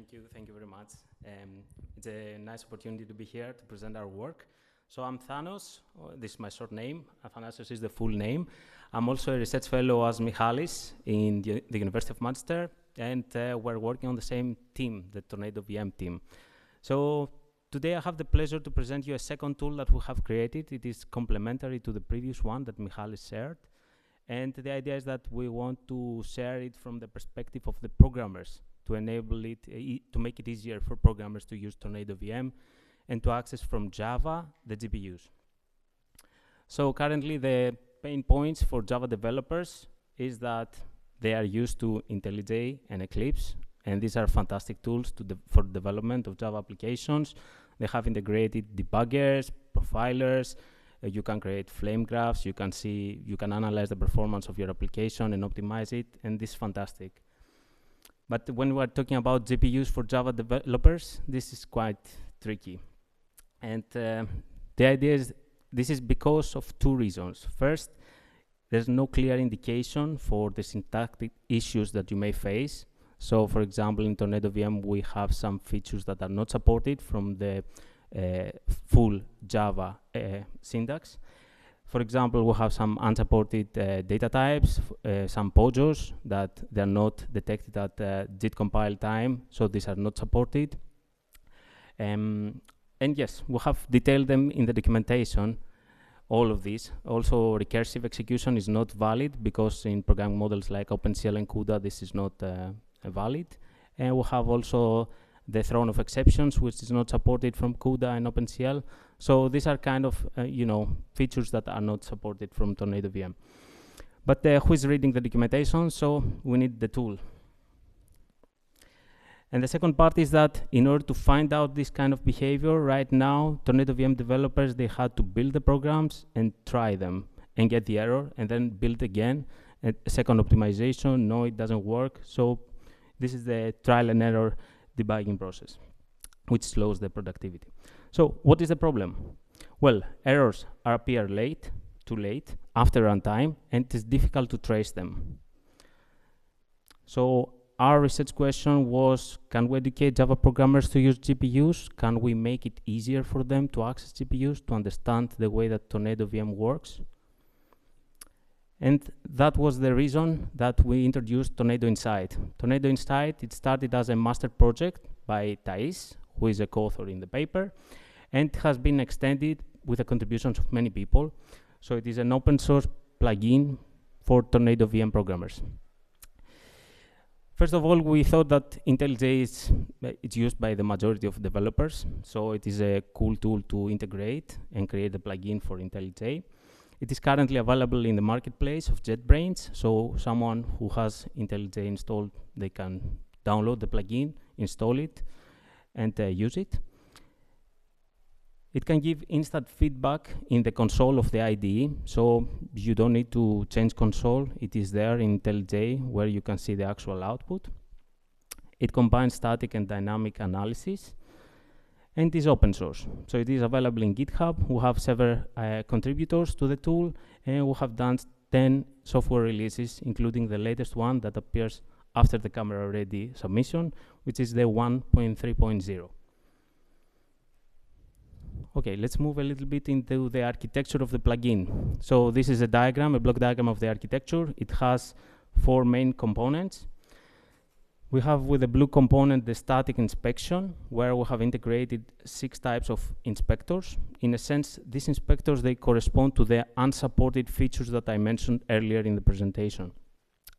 Thank you very much. It's a nice opportunity to be here to present our work. So I'm Thanos, this is my short name. Athanasios is the full name. I'm also a research fellow as Michalis in the University of Manchester, and we're working on the same team, the TornadoVM team. So today I have the pleasure to present you a second tool that we have created. It is complementary to the previous one that Michalis shared. And the idea is that we want to share it from the perspective of the programmers to enable it, to make it easier for programmers to use TornadoVM and to access from Java the GPUs. So currently the pain points for Java developers is that they are used to IntelliJ and Eclipse, and these are fantastic tools for development of Java applications. They have integrated debuggers, profilers. You can create flame graphs. You can analyze the performance of your application and optimize it, and this is fantastic. But when we're talking about GPUs for Java developers, this is quite tricky. And the idea is this is because of two reasons. First, there's no clear indication for the syntactic issues that you may face. So, for example, in TornadoVM, we have some features that are not supported from the full Java syntax. For example, we have some unsupported data types, some POJOs that they're not detected at JIT compile time, so these are not supported. And yes, we have detailed them in the documentation, all of these. Also, recursive execution is not valid because in programming models like OpenCL and CUDA, this is not valid. And we have also the throne of exceptions, which is not supported from CUDA and OpenCL. So these are kind of, features that are not supported from TornadoVM. But who is reading the documentation? So we need the tool. And the second part is that in order to find out this kind of behavior, right now, TornadoVM developers, they had to build the programs and try them and get the error and then build again. A second optimization, no, it doesn't work. So this is the trial and error debugging process, which slows the productivity. So what is the problem? Well, errors appear late, too late, after runtime, and it is difficult to trace them. So our research question was, can we educate Java programmers to use GPUs? Can we make it easier for them to access GPUs, to understand the way that TornadoVM works? And that was the reason that we introduced Tornado Insight. Tornado Insight, it started as a master project by Thais, who is a co-author in the paper, and has been extended with the contributions of many people. So it is an open source plugin for TornadoVM programmers. First of all, we thought that IntelliJ is used by the majority of developers, so it is a cool tool to integrate and create a plugin for IntelliJ. It is currently available in the marketplace of JetBrains, so someone who has IntelliJ installed, they can download the plugin, install it, and use it. It can give instant feedback in the console of the IDE, so you don't need to change console. It is there in IntelliJ where you can see the actual output. It combines static and dynamic analysis, and it is open source. So it is available in GitHub. We have several contributors to the tool, and we have done 10 software releases, including the latest one that appears after the camera-ready submission, which is the 1.3.0. Okay, let's move a little bit into the architecture of the plugin. So this is a diagram, a block diagram of the architecture. It has 4 main components. We have with the blue component the static inspection, where we have integrated 6 types of inspectors. In a sense, these inspectors, they correspond to the unsupported features that I mentioned earlier in the presentation.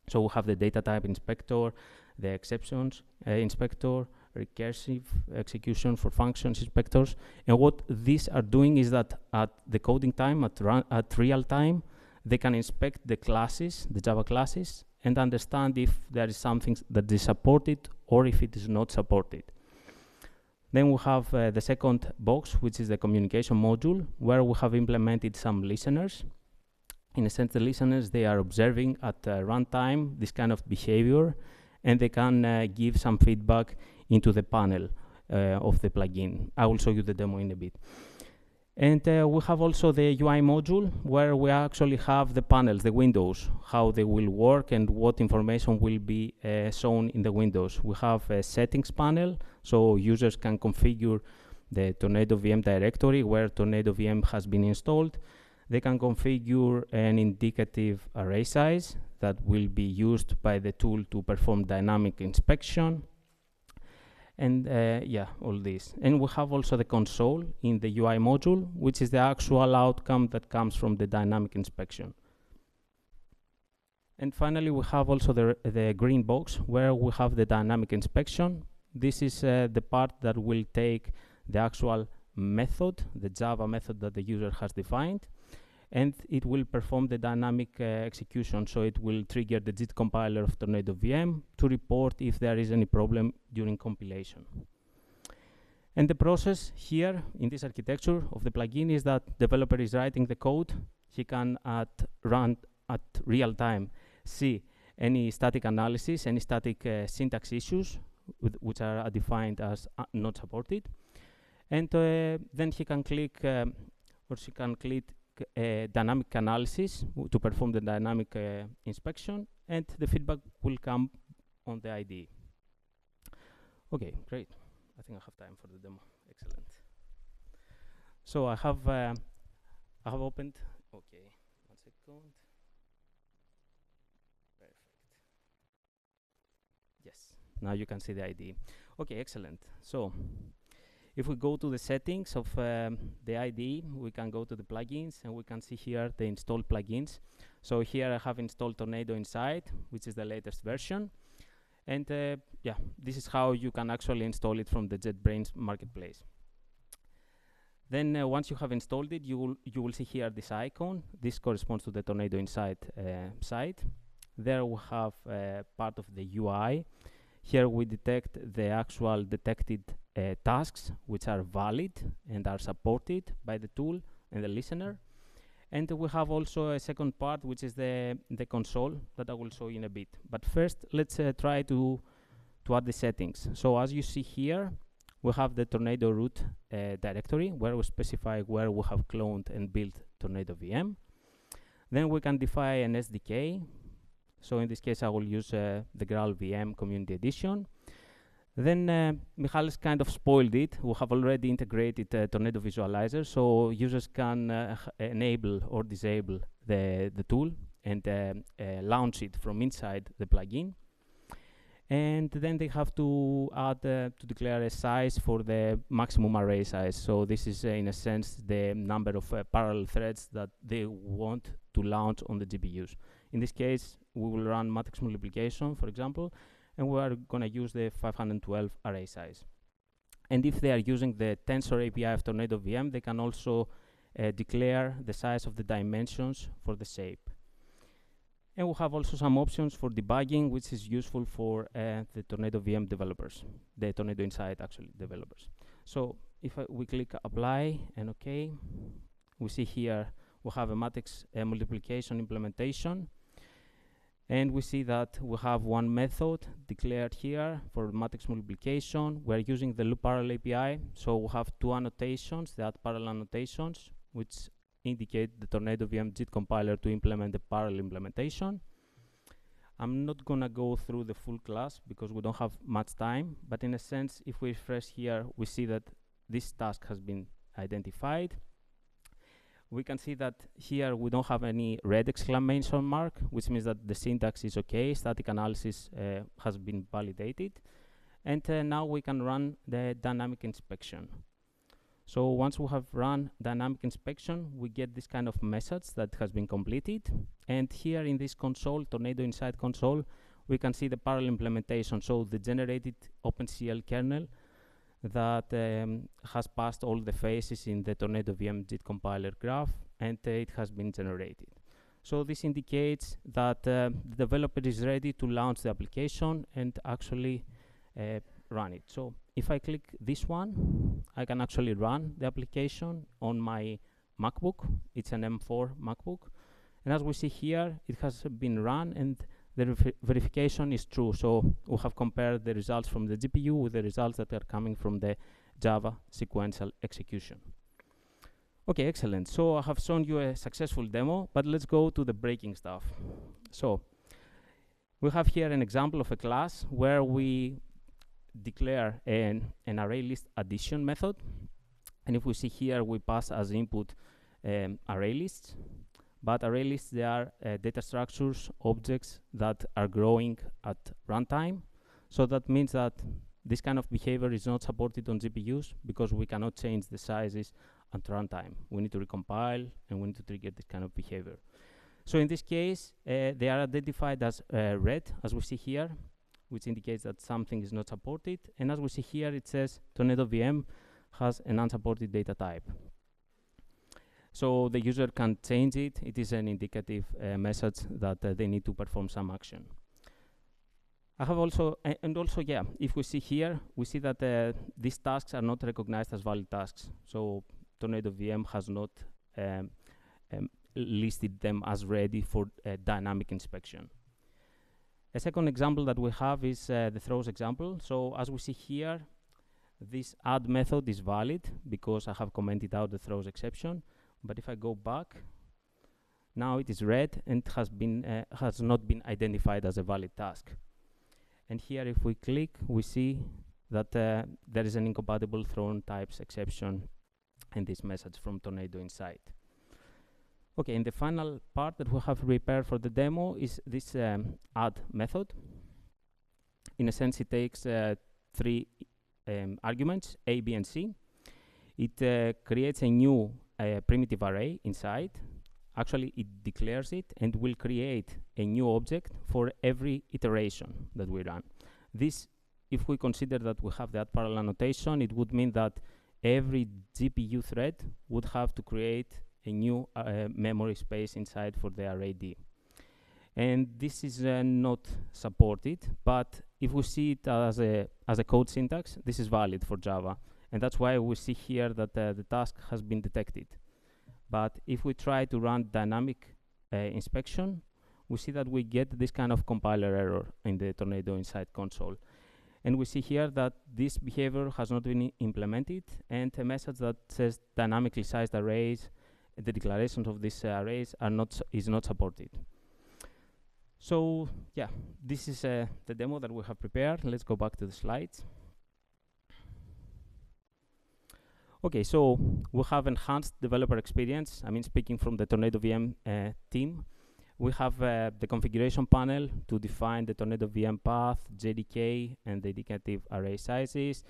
So we have the data type inspector, the exceptions inspector, recursive execution for functions inspectors. And what these are doing is that at the coding time, at real time, they can inspect the classes, the Java classes, and understand if there is something that is supported or if it is not supported. Then we have the second box, which is the communication module, where we have implemented some listeners. In a sense, the listeners, they are observing at runtime this kind of behavior, and they can give some feedback into the panel of the plugin. I will show you the demo in a bit. And we have also the UI module where we actually have the panels, the windows, how they will work and what information will be shown in the windows. We have a settings panel, so users can configure the TornadoVM directory where TornadoVM has been installed. They can configure an indicative array size that will be used by the tool to perform dynamic inspection. And yeah, all this. And we have also the console in the UI module, which is the actual outcome that comes from the dynamic inspection. And finally, we have also the green box, where we have the dynamic inspection. This is the part that will take the actual method, the Java method that the user has defined, and it will perform the dynamic execution. So it will trigger the JIT compiler of TornadoVM to report if there is any problem during compilation. And the process here in this architecture of the plugin is that developer is writing the code. He can run at real time, see any static analysis, any static syntax issues which are defined as not supported. And then he can click or she can click dynamic analysis to perform the dynamic inspection, and the feedback will come on the IDE. Okay, great. I think I have time for the demo. Excellent. So I have opened. Okay, 1 second. Perfect. Yes. Now you can see the IDE. Okay, excellent. So if we go to the settings of the IDE, we can go to the plugins, and we can see here the installed plugins. So here I have installed Tornado Inside, which is the latest version. And yeah, this is how you can actually install it from the JetBrains marketplace. Then once you have installed it, you will see here this icon. This corresponds to the Tornado Inside site. There we have part of the UI. Here we detect the actual detected tasks which are valid and are supported by the tool and the listener. And we have also a second part, which is the console that I will show you in a bit. But first, let's try to add the settings. So as you see here, we have the Tornado root directory where we specify where we have cloned and built TornadoVM. Then we can define an SDK. So in this case, I will use the GraalVM Community Edition. Then Michalis kind of spoiled it. We have already integrated Tornado Visualizer, so users can enable or disable the tool and launch it from inside the plugin. And then they have to add to declare a size for the maximum array size. So this is in a sense the number of parallel threads that they want to launch on the GPUs. In this case, we will run matrix multiplication, for example, and we are going to use the 512 array size. And if they are using the Tensor API of TornadoVM, they can also declare the size of the dimensions for the shape. And we have also some options for debugging, which is useful for the TornadoVM developers, the Tornado Inside actually developers. So if we click apply and OK, we see here we have a matrix multiplication implementation. And we see that we have one method declared here for matrix multiplication. We're using the loop parallel API. So we have two annotations, the parallel annotations, which indicate the TornadoVM JIT compiler to implement the parallel implementation. I'm not going to go through the full class because we don't have much time. But in a sense, if we refresh here, we see that this task has been identified. We can see that here we don't have any red exclamation mark, which means that the syntax is okay, static analysis has been validated. And now we can run the dynamic inspection. So once we have run dynamic inspection, we get this kind of message that has been completed. And here in this console, Tornado Inside console, we can see the parallel implementation. So the generated OpenCL kernel that has passed all the phases in the TornadoVM JIT compiler graph, and it has been generated. So this indicates that the developer is ready to launch the application and actually run it. So if I click this one, I can actually run the application on my MacBook. It's an M4 MacBook. And as we see here, it has been run, and the verification is true. So we have compared the results from the GPU with the results that are coming from the Java sequential execution. Okay, excellent. So I have shown you a successful demo, but let's go to the breaking stuff. So we have here an example of a class where we declare an array list addition method. And if we see here, we pass as input array lists. But array lists, they are data structures, objects that are growing at runtime. So that means that this kind of behavior is not supported on GPUs because we cannot change the sizes at runtime. We need to recompile and we need to trigger this kind of behavior. So in this case, they are identified as red, as we see here, which indicates that something is not supported. And as we see here, it says TornadoVM has an unsupported data type. So the user can change it. It is an indicative message that they need to perform some action. I have also, yeah, if we see here, we see that these tasks are not recognized as valid tasks. So TornadoVM has not listed them as ready for dynamic inspection. A second example that we have is the throws example. So as we see here, this add method is valid because I have commented out the throws exception. But if I go back, now it is red and has not been identified as a valid task. And here, if we click, we see that there is an incompatible thrown types exception in this message from Tornado Insight. Okay, and the final part that we have prepared for the demo is this add method. In a sense, it takes three arguments, A, B, and C. It creates a new primitive array inside. Actually, it declares it and will create a new object for every iteration that we run. This, if we consider that we have that parallel notation, it would mean that every GPU thread would have to create a new memory space inside for the array D. And this is not supported, but if we see it as a code syntax, this is valid for Java. And that's why we see here that the task has been detected. But if we try to run dynamic inspection, we see that we get this kind of compiler error in the Tornado Insight console. And we see here that this behavior has not been implemented, and a message that says dynamically sized arrays, the declarations of these arrays is not supported. So yeah, this is the demo that we have prepared. Let's go back to the slides. Okay, so we have enhanced developer experience. I mean, speaking from the TornadoVM team, we have the configuration panel to define the TornadoVM path, JDK, and the indicative array sizes.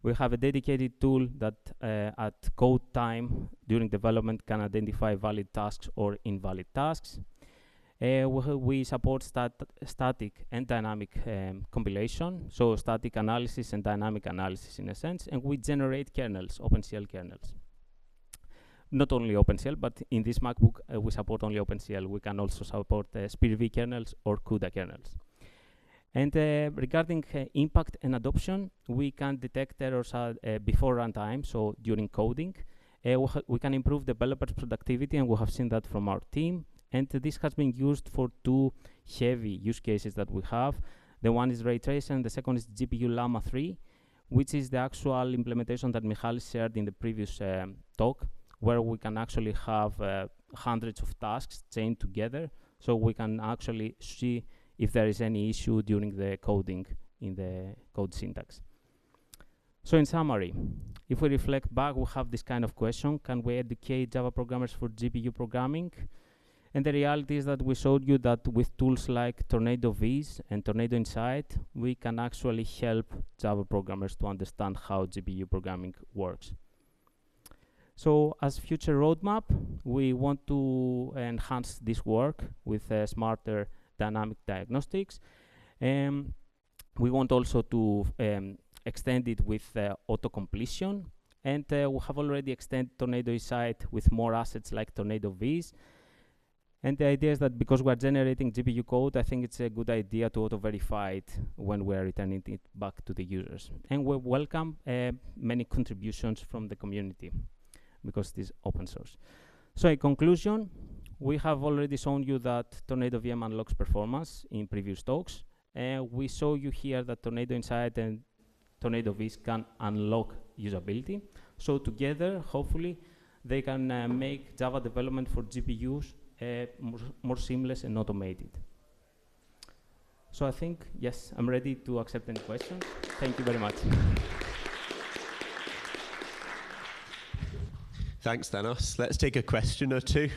We have a dedicated tool that at code time during development can identify valid tasks or invalid tasks. We support static and dynamic compilation, so static analysis and dynamic analysis in a sense, and we generate kernels, OpenCL kernels. Not only OpenCL, but in this MacBook, we support only OpenCL. We can also support spurred kernels or CUDA kernels. And regarding impact and adoption, we can detect errors before runtime, so during coding. We can improve developers' productivity, and we have seen that from our team. And this has been used for two heavy use cases that we have. The one is ray tracing, the second is GPU Llama 3, which is the actual implementation that Michail shared in the previous talk, where we can actually have hundreds of tasks chained together, so we can actually see if there is any issue during the coding in the code syntax. So in summary, if we reflect back, we have this kind of question: can we educate Java programmers for GPU programming? And the reality is that we showed you that with tools like TornadoVM and Tornado Insight, we can actually help Java programmers to understand how GPU programming works. So as future roadmap, we want to enhance this work with smarter dynamic diagnostics. We want also to extend it with auto-completion. And we have already extended Tornado Insight with more assets like TornadoVM. And the idea is that because we're generating GPU code, I think it's a good idea to auto-verify it when we're returning it back to the users. And we welcome many contributions from the community because it is open source. So in conclusion, we have already shown you that TornadoVM unlocks performance in previous talks. We show you here that Tornado Insight and TornadoVM can unlock usability. So together, hopefully, they can make Java development for GPUs more seamless and automated. So I think, yes, I'm ready to accept any questions. Thank you very much. Thanks, Thanos. Let's take a question or two.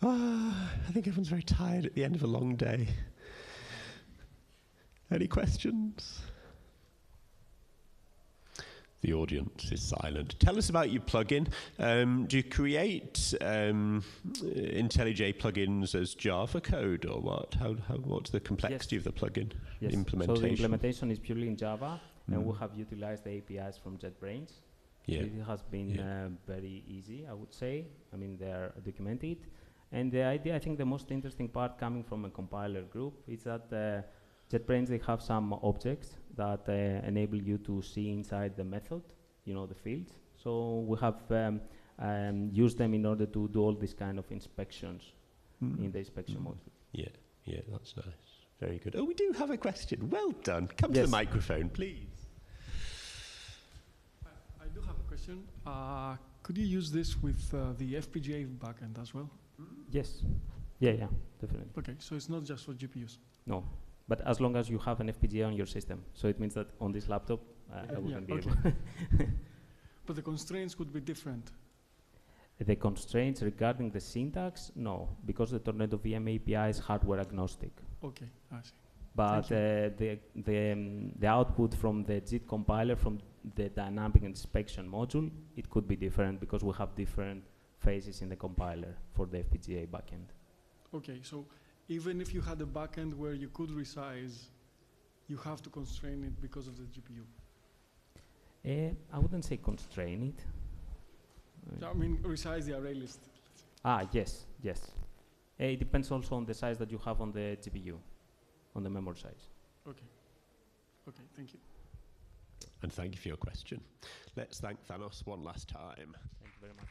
I think everyone's very tired at the end of a long day. Any questions? The audience is silent. Tell us about your plugin. Do you create IntelliJ plugins as Java code, or what? What's the complexity of the plugin implementation? So the implementation is purely in Java, and we have utilized the APIs from JetBrains. Yeah. It has been very easy, I would say. I mean, they are documented. And the idea, I think the most interesting part coming from a compiler group is that JetBrains, they have some objects that enable you to see inside the method, the fields. So we have used them in order to do all these kind of inspections in the inspection module. Yeah, that's nice. Very good. Oh, we do have a question. Well done. Come to the microphone, please. I do have a question. Could you use this with the FPGA backend as well? Yes. Yeah, definitely. Okay, so it's not just for GPUs? No, but as long as you have an FPGA on your system. So it means that on this laptop, I wouldn't be able. But the constraints could be different? The constraints regarding the syntax, no, because the TornadoVM API is hardware agnostic. Okay, I see. But the output from the JIT compiler, from the dynamic inspection module, it could be different because we have different phases in the compiler for the FPGA backend. Okay, so even if you had a backend where you could resize, you have to constrain it because of the GPU? I wouldn't say constrain it. So, I mean, resize the array list. Yes. It depends also on the size that you have on the GPU, on the memory size. Okay, thank you. And thank you for your question. Let's thank Thanos one last time. Thank you very much.